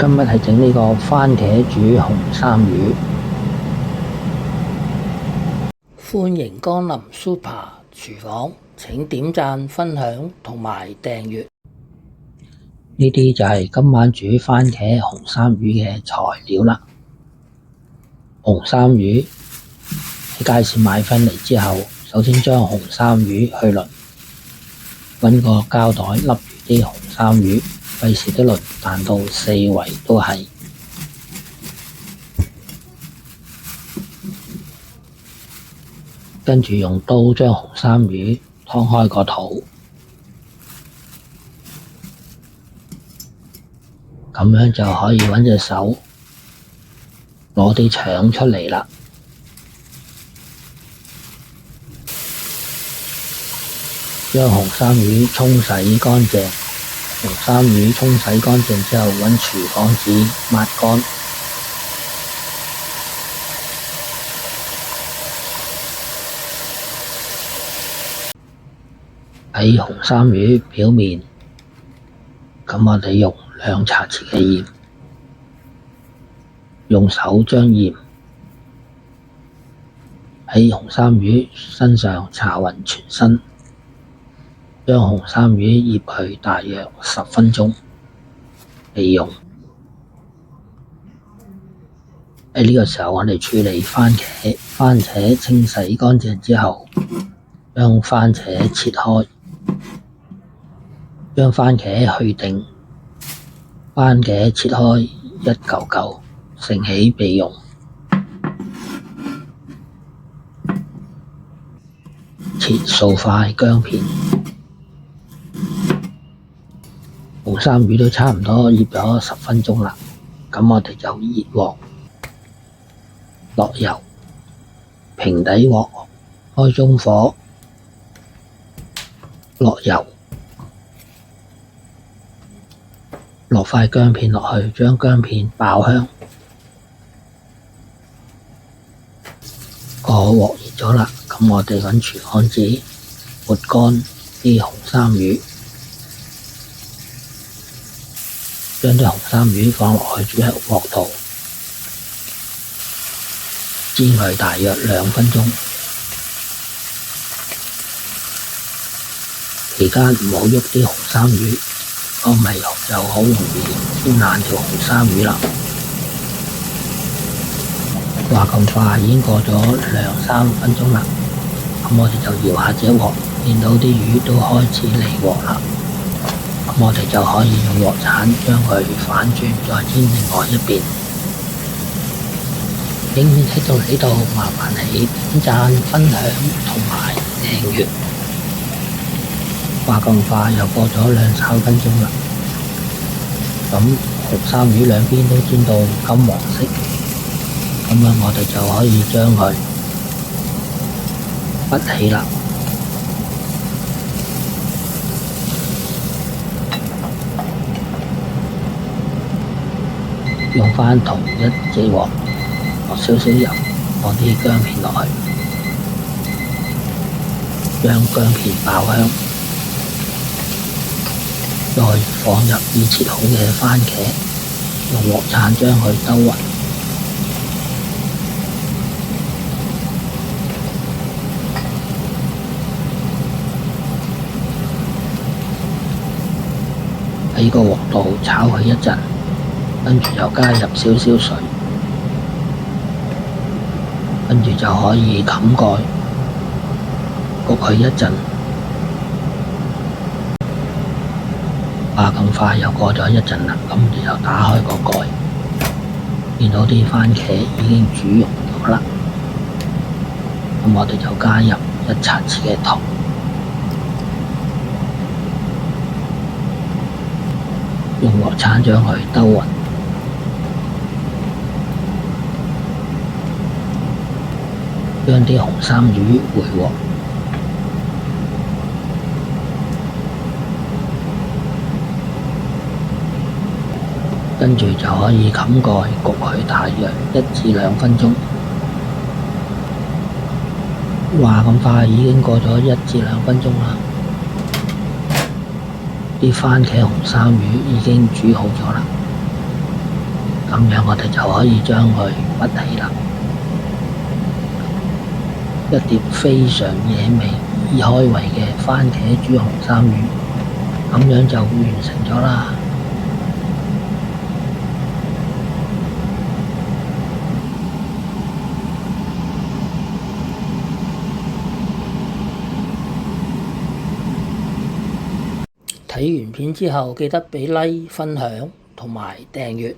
今日係整呢個番茄煮紅衫魚。歡迎光臨 Super 廚房，請點讚、分享同埋訂閱。呢啲就係今晚煮番茄紅衫魚嘅材料啦。紅衫魚喺街市買返嚟之後，首先將紅衫魚去鱗，搵個膠袋笠住啲紅衫魚，費事啲鱗彈到四圍都係。跟住用刀將紅衫魚劏開個肚，咁樣就可以搵隻手攞啲腸出嚟啦。將紅衫魚沖洗乾淨，紅衫魚沖洗乾淨之後，搵廚房紙抹乾。喺紅衫魚表面，咁我哋用2茶匙嘅鹽，用手將鹽喺紅衫魚身上搽勻全身，將紅衫魚醃佢大約10分鐘備用。喺呢個時候，我哋處理番茄。番茄清洗乾淨之後，將番茄切開，將番茄去頂，番茄切開一嚿嚿，盛起備用。切數塊薑片，紅衫魚都差唔多醃咗10分鐘啦，咁我哋就熱鑊落油，平底鑊開中火，落油，落塊薑片落去，將薑片爆香。個鑊熱咗啦，咁我哋揾廚房紙抹乾啲紅衫魚，將啲紅衫魚放落去煮喺鑊度，煎佢大約2分鐘。期間唔好喐啲紅衫魚，如果唔係就好容易煎爛條紅衫魚啦。話咁快已經過咗2-3分鐘啦，咁我哋就搖下隻鑊，見到啲魚都開始離鑊啦。咁我哋就可以用鑊鏟將佢反轉，再煎另外一邊。影片睇到呢度，麻煩你點讚、分享同埋訂閱。話咁快又過咗2-3分鐘啦，咁紅衫魚兩邊都煎到金黃色，咁樣我哋就可以將佢拔起啦。用返同一隻鑊，落少少油，放啲薑片落去，將薑片爆香。再放入已切好嘅番茄，用鑊鏟將佢兜勻。喺個鑊度炒佢一陣，跟住就加入少少水，跟住就可以冚蓋焗佢一陣。話咁快又過咗一陣啦，咁我哋就打開個蓋，見到啲番茄已經煮溶咗啦。咁我哋就加入1茶匙嘅糖，用鑊鏟將佢兜勻，將啲紅衫魚回鑊。跟住就可以冚蓋焗佢大約1至2分鐘。話咁快已經過咗1至2分鐘啦，啲番茄紅衫魚已經煮好咗啦。咁樣我哋就可以將佢屈起啦。一碟非常惹味、易開胃嘅番茄煮紅衫魚，咁樣就完成咗啦。睇完片之後，記得畀 like、分享同埋訂閱。